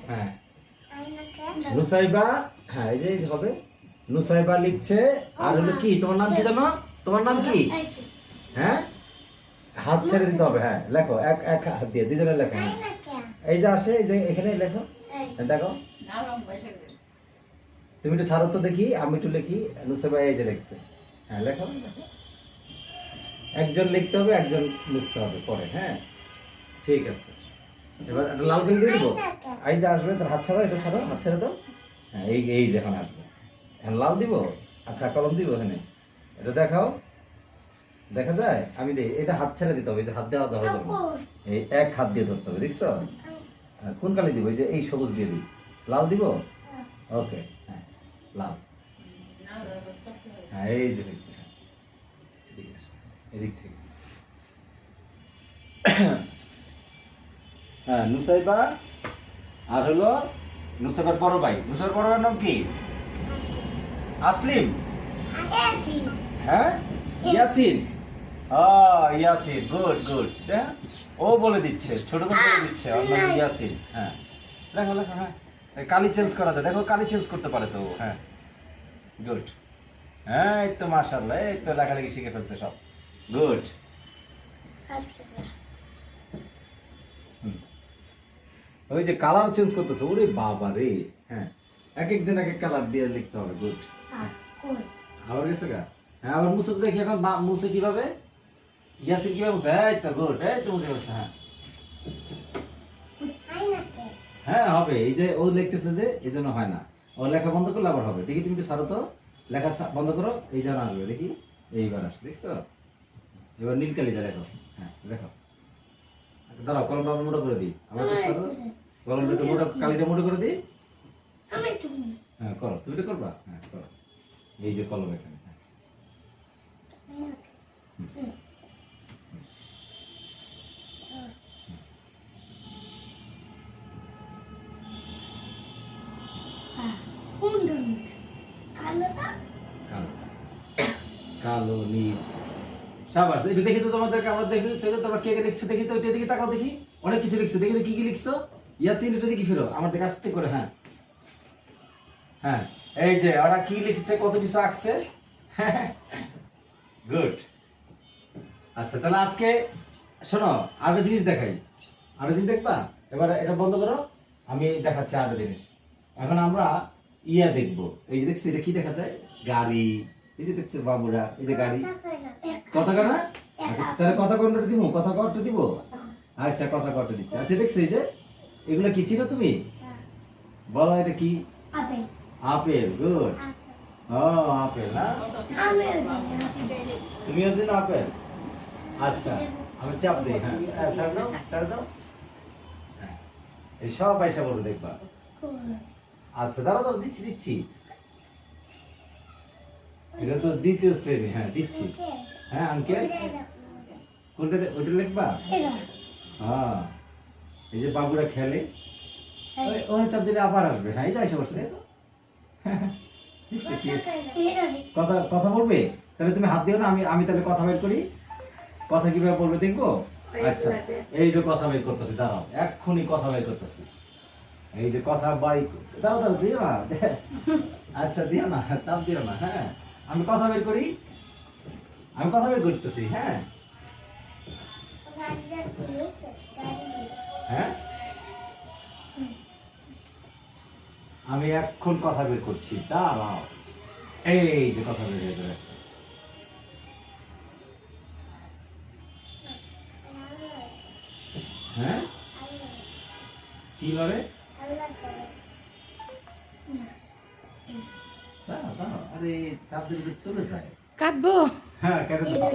হ্যাঁ নুসাইবা, হ্যাঁ এই যে হবে নুসাইবা লিখছে। আর হলো কি তোমার নাম কি জানো? তোমার নাম কি? হ্যাঁ হাত ছেড়ে দিতে হবে। হ্যাঁ লেখো, এক এক হাত দিয়ে দুজনে লেখো। এই যে আসে, এই যে এখানে লেখো, দেখো তুমি একটু ছাড়ো তো দেখি, আমি একটু লিখি। নুসাইবা এই যে লিখছে। হ্যাঁ লেখো, একজন লিখতে হবে, একজন মুছতে হবে পরে। হ্যাঁ ঠিক আছে, এবার একটা লাল কালি দিয়ে দেবো। এই যে আসবে তার হাত ছাড়ো, এটা ছাড়ো, হাত ছেড়ে দাও। হ্যাঁ এই এই যে এখন আসবে, এখন লাল দিব। আচ্ছা কলম দিব এখানে, এটা দেখাও, দেখা যায়? আমি দিই, এটা হাত ছেড়ে দিতে হবে, এই যে হাত দেওয়া যাবে, এই এক হাত দিয়ে ধরতে হবে, দেখছো? কোন কালি দিব? এই যে এই সবুজ দিয়ে দিই, লাল দিব। ওকে, হ্যাঁ লাল। হ্যাঁ এই যে হয়েছে, এদিক থেকে। হ্যাঁ নুসাইবা, আর হলো নুসাইবার বড় ভাই। নুসাইবার বড় ভাইয়ের নাম কি? আসলিম। হ্যাঁ ইয়াসিন। Yasin, good good. ও বলে দিচ্ছে, ছোট ছোট বলে দিচ্ছে, ওর নাম ইয়াসিন। হ্যাঁ লেখো লেখো। হ্যাঁ কালি চেঞ্জ করা যায়, দেখো কালি চেঞ্জ করতে পারে তো। হ্যাঁ গুড। হ্যাঁ এই তো মাশাআল্লাহ, এই তো লেখালেখি শিখে ফেলছে সব। গুড। ওই যে কালার চেঞ্জ করতেছে, ওরে বাবা রে। হ্যাঁ এক একজন এক এক কালার দিয়ে লিখতে হবে। গুড। আবার গেছে গা? হ্যাঁ আবার মুছে তো দেখি এখন, মুছে কিভাবে? ইয়াসিন কিভাবে মুছে? এই তো গুড, এই তো মুছে গেছে। হ্যাঁ হ্যাঁ হবে, এই যে ও লিখতেছে যে এই জন্য হয় না। ও লেখা বন্ধ করলে আবার হবে। দেখি তুমি একটু ছাড়ো তো, লেখা বন্ধ করো, এই যেন আসবে। দেখি এইবার আসছে, দেখছো? এবার নীল কালিটা লেখো। হ্যাঁ লেখো, দাঁড়াও কলমটা মোটা করে দিই। আবার কলমটা একটু মোটা, কালিটা মোটা করে দিই। হ্যাঁ করো, তুমি এটা করবা। হ্যাঁ করো, এই যে কলম এখানে। কালো নীল সাবাস। এটা দেখি তো তোমাদেরকে, আমরা দেখি সেটা তোমরা কে কে লিখছো দেখি তো, এটা দিকে তাকাও দেখি। অনেক কিছু লিখছো, দেখি তো কি কি লিখছো। ইয়াসিন এটা দেখি ফেরো আমার দিকে আস্তে করে। হ্যাঁ হ্যাঁ এই যে ওরা কি লিখছে, কত কিছু আঁকছে। গুড। আচ্ছা তাহলে আজকে শোনো, আরেকটা জিনিস দেখাই। আরেকটা জিনিস দেখবা? এবার এটা বন্ধ করো, আমি দেখাচ্ছি আরেকটা জিনিস। এখন আমরা ইয়া দেখবো। এই যে দেখছি, এটা কি দেখা যায়? গাড়ি। এই যে দেখছি বাবুরা, এই যে গাড়ি। কথা কয় না? আচ্ছা তাহলে কথা কোনটা দিব? কথা কয়টা দিব? আচ্ছা কথা কয়টা দিচ্ছি। আচ্ছা দেখছো এই যে এগুলো কি ছিল তুমি? বলো এটা কি? আপেল। Apple, good. ও আপেল না? তুমি হচ্ছে না আপেল? আচ্ছা আমি চাপ দিই। হ্যাঁ স্যার দাও, স্যার দাও। হ্যাঁ এই সব পয়সা বলবো, দেখবা। আচ্ছা দাঁড়াও দাও, দিচ্ছি দিচ্ছি। এটা তো দ্বিতীয় শ্রেণী। হ্যাঁ দিচ্ছি। হ্যাঁ আঙ্কেল কোনটা? ওইটা লিখবা। হ্যাঁ এই যে বাবুরা খেলে, ওখানে চাপ দিলে আবার আসবে। হ্যাঁ এই যে এসে বসে, দেখো। কথা কথা বলবে? তাহলে তুমি হাত দিও না, আমি আমি তাহলে কথা বের করি। কথা কিভাবে বলবে দেখবো। আচ্ছা এই যে কথা বের করতেছি, দাঁড়াও এক্ষুনি কথা বের করতেছি। এই যে কথা বাই, দাঁড়াও দাঁড়াও, দিও না। আচ্ছা দিও না, চাপ দিও না। হ্যাঁ আমি কথা বের করি, আমি কথা বের করতেছি। হ্যাঁ হ্যাঁ আমি এখন কথা বের করছি, দাঁড়াও। এই যে কথা বের হয়ে যাবে। হ্যাঁ কি লড়ে? দাঁড়াও দাঁড়াও, আরে চাপ দিলে চলে যায়। কাটবো? হ্যাঁ কেটে দাও।